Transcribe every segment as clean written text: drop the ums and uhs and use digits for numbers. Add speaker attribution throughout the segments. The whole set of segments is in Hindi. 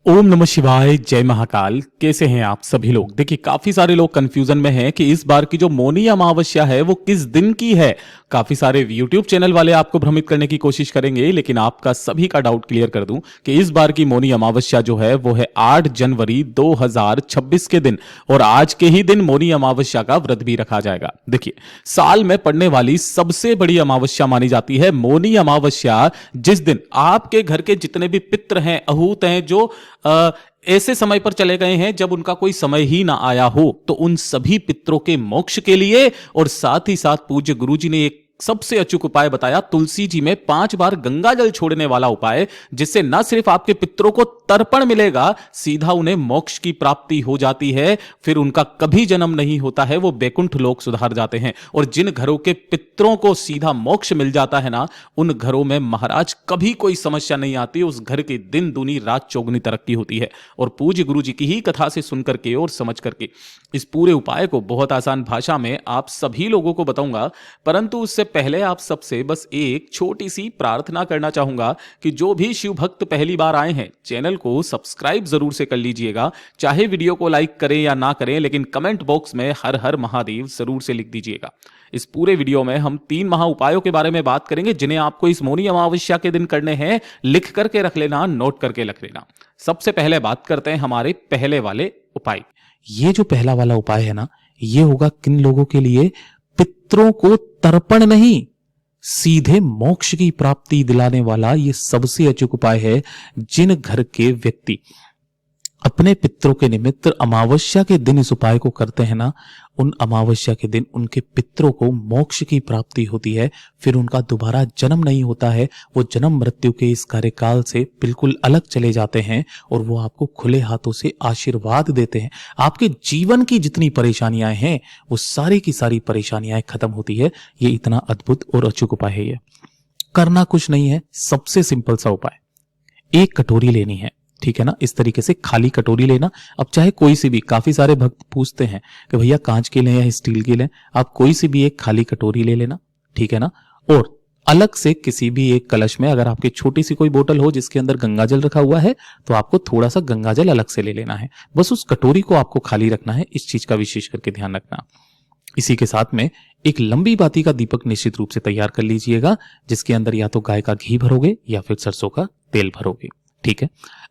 Speaker 1: ओम नमः शिवाय, जय महाकाल। कैसे हैं आप सभी लोग? देखिए, काफी सारे लोग कंफ्यूजन में हैं कि इस बार की जो मौनी अमावस्या है वो किस दिन की है। काफी सारे यूट्यूब चैनल वाले आपको भ्रमित करने की कोशिश करेंगे, लेकिन आपका सभी का डाउट क्लियर कर दूं कि इस बार की मौनी अमावस्या जो है वो है 8 जनवरी 2026 के दिन, और आज के ही दिन मौनी अमावस्या का व्रत भी रखा जाएगा। देखिए, साल में पड़ने वाली सबसे बड़ी अमावस्या मानी जाती है मौनी अमावस्या, जिस दिन आपके घर के जितने भी पितृ हैं, अहूत हैं, जो ऐसे समय पर चले गए हैं जब उनका कोई समय ही ना आया हो, तो उन सभी पितरों के मोक्ष के लिए और साथ ही साथ पूज्य गुरुजी ने एक सबसे अचूक उपाय बताया, तुलसी जी में 5 बार गंगा जल छोड़ने वाला उपाय, जिससे न सिर्फ आपके पितरों को तर्पण मिलेगा, सीधा उन्हें मोक्ष की प्राप्ति हो जाती है। फिर उनका कभी जन्म नहीं होता है, वो बैकुंठ लोक सुधार जाते हैं। और जिन घरों के पितरों को सीधा मोक्ष मिल जाता है ना, उन घरों में महाराज कभी कोई समस्या नहीं आती, उस घर की दिन दूनी रात चौगुनी तरक्की होती है। और पूज्य गुरु जी की ही कथा से सुन करके और समझ करके इस पूरे उपाय को बहुत आसान भाषा में आप सभी लोगों को बताऊंगा। परंतु उससे पहले आप सबसे बस एक छोटी सी प्रार्थना करना चाहूंगा कि जो भी शिव भक्त पहली बार आए हैं, चैनल को सब्सक्राइब जरूर से कर लीजिएगा। चाहे वीडियो को लाइक करें या ना करें, लेकिन कमेंट बॉक्स में हर हर महादेव जरूर से लिख दीजिएगा। इस पूरे वीडियो में हम 3 महा उपायों के बारे में बात करेंगे, जिन्हें आपको इस मौनी अमावस्या के दिन करने हैं। लिख करके रख लेना, नोट करके रख लेना। सबसे पहले बात करते हैं हमारे पहले वाले उपाय।
Speaker 2: ये जो पहला वाला उपाय है ना, ये होगा किन लोगों के लिए? पितरों को तर्पण नहीं, सीधे मोक्ष की प्राप्ति दिलाने वाला ये सबसे अचूक उपाय है। जिन घर के व्यक्ति अपने पितरों के निमित्त अमावस्या के दिन इस उपाय को करते हैं ना, उन अमावस्या के दिन उनके पितरों को मोक्ष की प्राप्ति होती है। फिर उनका दोबारा जन्म नहीं होता है, वो जन्म मृत्यु के इस कार्यकाल से बिल्कुल अलग चले जाते हैं और वो आपको खुले हाथों से आशीर्वाद देते हैं। आपके जीवन की जितनी परेशानियां हैं वो सारी की सारी परेशानियां खत्म होती है। ये इतना अद्भुत और अचूक उपाय है। ये करना कुछ नहीं है, सबसे सिंपल सा उपाय। एक कटोरी लेनी है, ठीक है ना, इस तरीके से खाली कटोरी लेना। अब चाहे कोई सी भी, काफी सारे भक्त पूछते हैं कि भैया कांच की लें या स्टील की लें, आप कोई सी भी एक खाली कटोरी ले लेना, ठीक है ना। और अलग से किसी भी एक कलश में, अगर आपकी छोटी सी कोई बोतल हो जिसके अंदर गंगा जल रखा हुआ है, तो आपको थोड़ा सा गंगा जल अलग से ले लेना है। बस उस कटोरी को आपको खाली रखना है, इस चीज का विशेष करके ध्यान रखना। इसी के साथ में एक लंबी बाती का दीपक निश्चित रूप से तैयार कर लीजिएगा, जिसके अंदर या तो गाय का घी भरोगे या फिर सरसों का तेल भरोगे, ठीक है।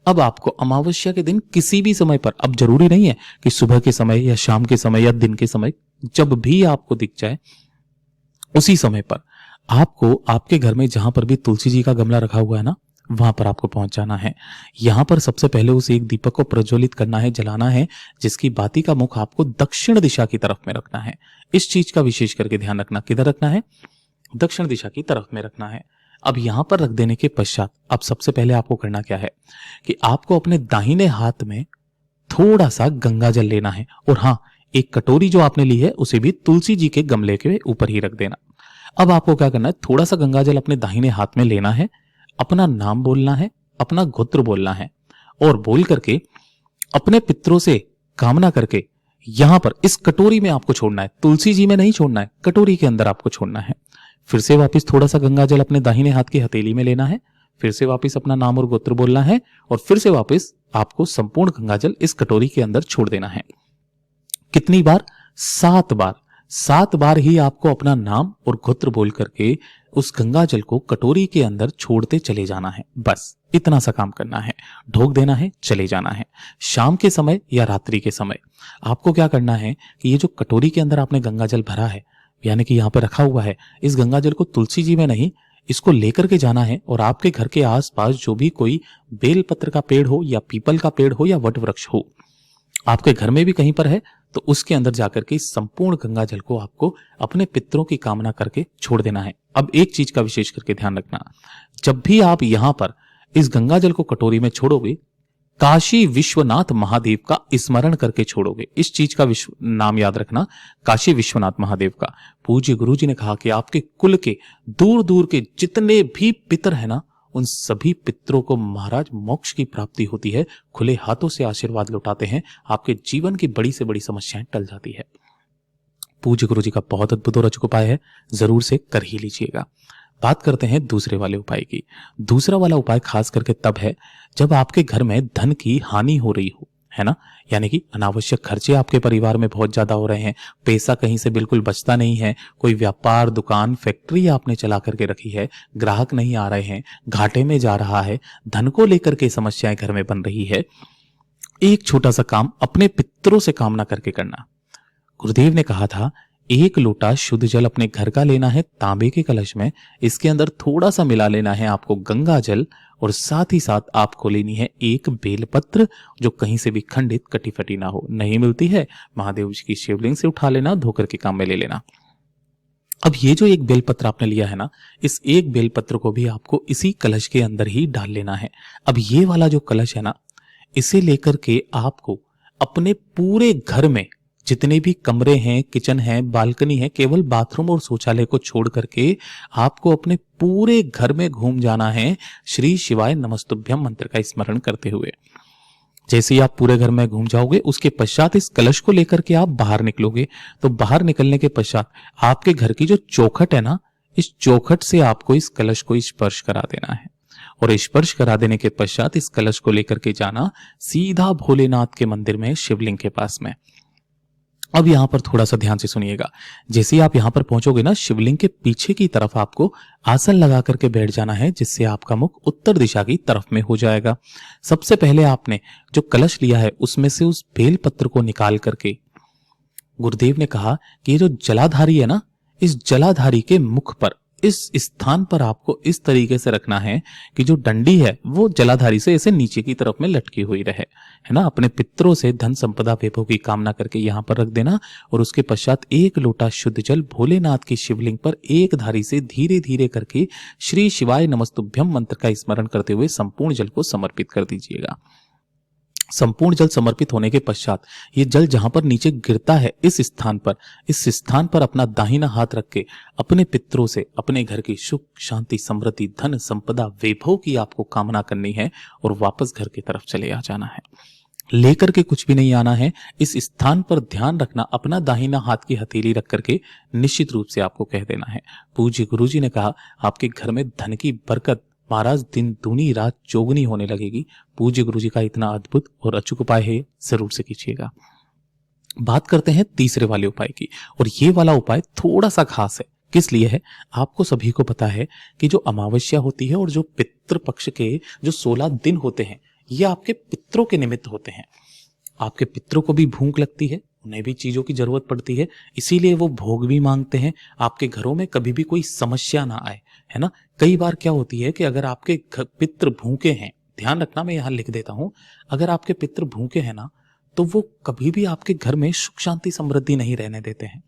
Speaker 2: अब आपको अमावस्या के दिन किसी भी समय पर, अब जरूरी नहीं है कि सुबह के समय या शाम के समय या दिन के समय, जब भी आपको दिख जाए उसी समय पर आपको आपके घर में जहां पर भी तुलसी जी का गमला रखा हुआ है ना, वहां पर आपको पहुंच जाना है। यहां पर सबसे पहले उस एक दीपक को प्रज्वलित करना है, जलाना है, जिसकी बाती का मुख आपको दक्षिण दिशा की तरफ में रखना है। इस चीज का विशेष करके ध्यान रखना, किधर रखना है? दक्षिण दिशा की तरफ में रखना है। अब यहां पर रख देने के पश्चात अब सबसे पहले आपको करना क्या है कि आपको अपने दाहिने हाथ में थोड़ा सा गंगा जल लेना है, और हां, एक कटोरी जो आपने ली है उसे भी तुलसी जी के गमले के ऊपर ही रख देना। अब आपको क्या करना है, थोड़ा सा गंगा जल अपने दाहिने हाथ में लेना है, अपना नाम बोलना है, अपना गोत्र बोलना है, और बोल करके अपने पितरों से कामना करके यहां पर इस कटोरी में आपको छोड़ना है। तुलसी जी में नहीं छोड़ना है, कटोरी के अंदर आपको छोड़ना है। फिर से वापस थोड़ा सा गंगा जल अपने दाहिने हाथ की हथेली में लेना है, फिर से वापस अपना नाम और गोत्र बोलना है, और फिर से वापस आपको संपूर्ण गंगा जल इस कटोरी के अंदर छोड़ देना है। कितनी बार? 7 बार। 7 बार ही आपको अपना नाम और गोत्र बोल करके उस गंगा जल को कटोरी के अंदर छोड़ते चले जाना है। बस इतना सा काम करना है, ढोक देना है, चले जाना है। शाम के समय या रात्रि के समय आपको क्या करना है कि ये जो कटोरी के अंदर आपने गंगा जल भरा है, यानी कि यहां पर रखा हुआ है, इस गंगा जल को तुलसी जी में नहीं, इसको लेकर के जाना है, और आपके घर के आसपास जो भी कोई बेलपत्र का पेड़ हो या पीपल का पेड़ हो या वट वृक्ष हो, आपके घर में भी कहीं पर है, तो उसके अंदर जाकर के संपूर्ण गंगा जल को आपको अपने पितरों की कामना करके छोड़ देना है। अब एक चीज का विशेष करके ध्यान रखना, जब भी आप यहां पर इस गंगा जल को कटोरी में छोड़ोगे, काशी विश्वनाथ महादेव का स्मरण करके छोड़ोगे। इस चीज का नाम याद रखना, काशी विश्वनाथ महादेव का। पूज्य गुरु जी ने कहा कि आपके कुल के दूर दूर के जितने भी पितर हैं ना, उन सभी पितरों को महाराज मोक्ष की प्राप्ति होती है। खुले हाथों से आशीर्वाद लौटाते हैं, आपके जीवन की बड़ी से बड़ी समस्याएं टल जाती है। पूज्य गुरु जी का बहुत अद्भुत और अचूक उपाय है, जरूर से कर ही लीजिएगा। बात करते हैं दूसरे वाले उपाय की। दूसरा वाला उपाय खास करके तब है जब आपके घर में धन की हानि हो रही हो, है ना? यानी कि अनावश्यक खर्चे आपके परिवार में बहुत ज्यादा हो रहे हैं, पैसा कहीं से बिल्कुल बचता नहीं है, कोई व्यापार, दुकान, फैक्ट्री आपने चला करके रखी है, ग्राहक नहीं आ रहे हैं, घाटे में जा रहा है, धन को लेकर के समस्याएं घर में बन रही है। एक छोटा सा काम अपने पितरों से कामना करके करना। गुरुदेव ने कहा था, एक लोटा शुद्ध जल अपने घर का लेना है तांबे के कलश में, इसके अंदर थोड़ा सा मिला लेना है आपको गंगा जल, और साथ ही साथ आपको लेनी है एक बेलपत्र जो कहीं से भी खंडित कटी फटी ना हो। नहीं मिलती है, महादेव जी की शिवलिंग से उठा लेना, धोकर के काम में ले लेना। अब ये जो एक बेलपत्र आपने लिया है ना, इस एक बेलपत्र को भी आपको इसी कलश के अंदर ही डाल लेना है। अब ये वाला जो कलश है ना, इसे लेकर के आपको अपने पूरे घर में जितने भी कमरे हैं, किचन है, बालकनी है, केवल बाथरूम और शौचालय को छोड़ करके आपको अपने पूरे घर में घूम जाना है श्री शिवाय नमस्तुभ्यम मंत्र का स्मरण करते हुए। जैसे ही आप पूरे घर में घूम जाओगे, उसके पश्चात इस कलश को लेकर के आप बाहर निकलोगे, तो बाहर निकलने के पश्चात आपके घर की जो चौखट है ना, इस चौखट से आपको इस कलश को स्पर्श करा देना है, और स्पर्श करा देने के पश्चात इस कलश को लेकर के जाना सीधा भोलेनाथ के मंदिर में, शिवलिंग के पास में। अब यहां पर थोड़ा सा ध्यान से सुनिएगा। जैसे ही आप यहां पर पहुंचोगे ना, शिवलिंग के पीछे की तरफ आपको आसन लगा करके बैठ जाना है, जिससे आपका मुख उत्तर दिशा की तरफ में हो जाएगा। सबसे पहले आपने जो कलश लिया है उसमें से उस बेल पत्र को निकाल करके, गुरुदेव ने कहा कि ये जो जलाधारी है ना, इस जलाधारी के मुख पर, इस स्थान पर आपको इस तरीके से रखना है कि जो डंडी है वो जलाधारी से ऐसे नीचे की तरफ में लटकी हुई रहे, है ना। अपने पितरों से धन संपदा वैभव की कामना करके यहां पर रख देना, और उसके पश्चात एक लोटा शुद्ध जल भोलेनाथ की शिवलिंग पर एक धारी से धीरे धीरे करके श्री शिवाय नमस्तुभ्यम मंत्र का स्मरण करते हुए संपूर्ण जल को समर्पित कर दीजिएगा। संपूर्ण जल समर्पित होने के पश्चात ये जल जहां पर नीचे गिरता है, इस स्थान पर अपना दाहिना हाथ रख के अपने पितरों से अपने घर की सुख शांति समृद्धि धन संपदा वैभव की आपको कामना करनी है, और वापस घर की तरफ चले आ जाना है। लेकर के कुछ भी नहीं आना है। इस स्थान पर ध्यान रखना, अपना दाहिना हाथ की हथेली रख करके निश्चित रूप से आपको कह देना है, पूज्य गुरुजी ने कहा आपके घर में धन की बरकत महाराज दिन दूनी रात चौगुनी होने लगेगी। पूज्य गुरुजी का इतना अद्भुत और अचूक उपाय है, जरूर से कीजिएगा। बात करते हैं तीसरे वाले उपाय की, और ये वाला उपाय थोड़ा सा खास है। किस लिए है? आपको सभी को पता है कि जो अमावस्या होती है और जो पितृ पक्ष के जो 16 दिन होते हैं, ये आपके पितरों के निमित्त होते हैं। आपके पितरों को भी भूख लगती है, उन्हें भी चीजों की जरूरत पड़ती है, इसीलिए वो भोग भी मांगते हैं। आपके घरों में कभी भी कोई समस्या ना आए, है ना। कई बार क्या होती है कि अगर आपके पितृ भूखे हैं, ध्यान रखना मैं यहां लिख देता हूं, अगर आपके पितृ भूखे हैं ना, तो वो कभी भी आपके घर में सुख शांति समृद्धि नहीं रहने देते हैं।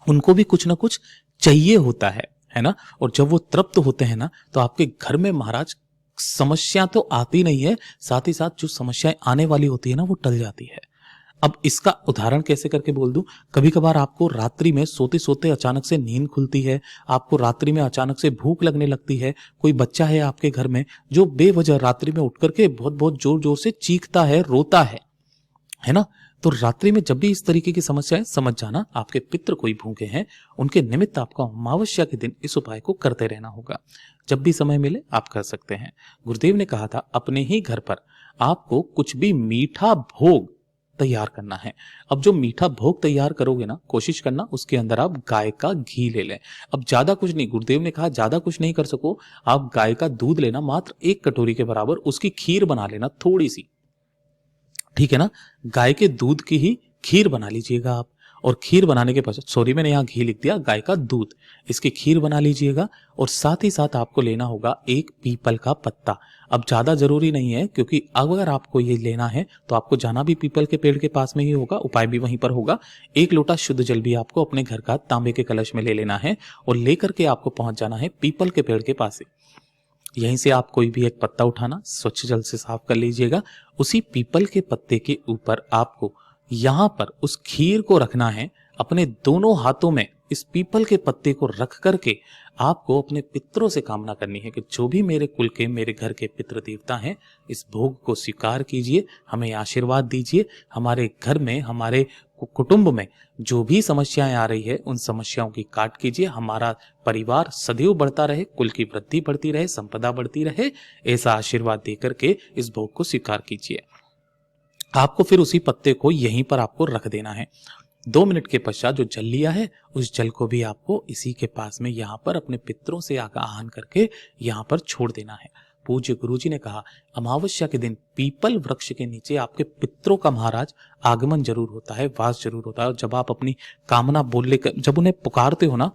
Speaker 2: उनको भी कुछ ना कुछ चाहिए होता है ना। और जब वो तृप्त होते हैं ना, तो आपके घर में महाराज समस्या तो आती नहीं है, साथ ही साथ जो समस्याएं आने वाली होती है ना, वो टल जाती है। अब इसका उदाहरण कैसे करके बोल दूं, कभी कभार आपको रात्रि में सोते सोते अचानक से नींद खुलती है, आपको रात्रि में अचानक से भूख लगने लगती है। कोई बच्चा है आपके घर में जो बेवजह रात्रि में उठ करके बहुत बहुत जोर जोर से चीखता है, रोता है ना। तो रात्रि में जब भी इस तरीके की समस्या है, समझ जाना आपके पितृ कोई भूखे हैं, उनके निमित्त आपको अमावस्या के दिन इस उपाय को करते रहना होगा। जब भी समय मिले आप कर सकते हैं। गुरुदेव ने कहा था अपने ही घर पर आपको कुछ भी मीठा भोग तैयार करना है। अब जो मीठा भोग तैयार करोगे ना, कोशिश करना उसके अंदर आप गाय का घी ले लें। अब ज्यादा कुछ नहीं, गुरुदेव ने कहा ज्यादा कुछ नहीं कर सको, आप गाय का दूध लेना, मात्र 1 कटोरी के बराबर, उसकी खीर बना लेना थोड़ी सी, ठीक है ना। गाय के दूध की ही खीर बना लीजिएगा आप, और खीर बनाने के पश्चात, सॉरी मैंने यहाँ घी लिख दिया, गाय का दूध, इसकी खीर बना लीजिएगा। और साथ ही साथ आपको लेना होगा एक पीपल का पत्ता। अब ज्यादा जरूरी नहीं है, क्योंकि अगर आपको ये लेना है तो आपको जाना भी पीपल के पेड़ के पास में ही होगा, उपाय भी वहीं पर होगा। 1 लोटा शुद्ध जल भी आपको अपने घर का तांबे के कलश में ले लेना है, और लेकर के आपको पहुंच जाना है पीपल के पेड़ के पास। यहीं से आप कोई भी एक पत्ता उठाना, स्वच्छ जल से साफ कर लीजिएगा। उसी पीपल के पत्ते के ऊपर आपको यहां पर उस खीर को रखना है। अपने दोनों हाथों में इस पीपल के पत्ते को रख करके आपको अपने पितरों से कामना करनी है कि जो भी मेरे कुल के, मेरे घर के पितृ देवता हैं, इस भोग को स्वीकार कीजिए, हमें आशीर्वाद दीजिए, हमारे घर में, हमारे कुटुंब में जो भी समस्याएं आ रही है उन समस्याओं की काट कीजिए। हमारा परिवार सदैव बढ़ता रहे, कुल की वृद्धि बढ़ती रहे, संपदा बढ़ती रहे, ऐसा आशीर्वाद देकर के इस भोग को स्वीकार कीजिए। आपको फिर उसी पत्ते को यहीं पर आपको रख देना है। 2 मिनट के पश्चात जो जल लिया है उस जल को भी आपको इसी के पास में यहाँ पर अपने पितरों से आह्वान करके यहाँ पर छोड़ देना है। पूज्य गुरुजी ने कहा, अमावस्या के दिन पीपल वृक्ष के नीचे आपके पितरों का महाराज आगमन जरूर होता है, वास जरूर होता है। और जब आप अपनी कामना बोल लेकर जब उन्हें पुकारते हो ना,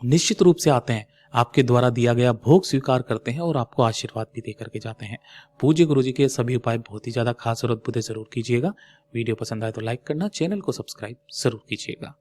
Speaker 2: निश्चित रूप से आते हैं, आपके द्वारा दिया गया भोग स्वीकार करते हैं और आपको आशीर्वाद भी दे करके जाते हैं। पूज्य गुरुजी के सभी उपाय बहुत ही ज्यादा खास और अद्भुत जरूर कीजिएगा। वीडियो पसंद आए तो लाइक करना, चैनल को सब्सक्राइब जरूर कीजिएगा।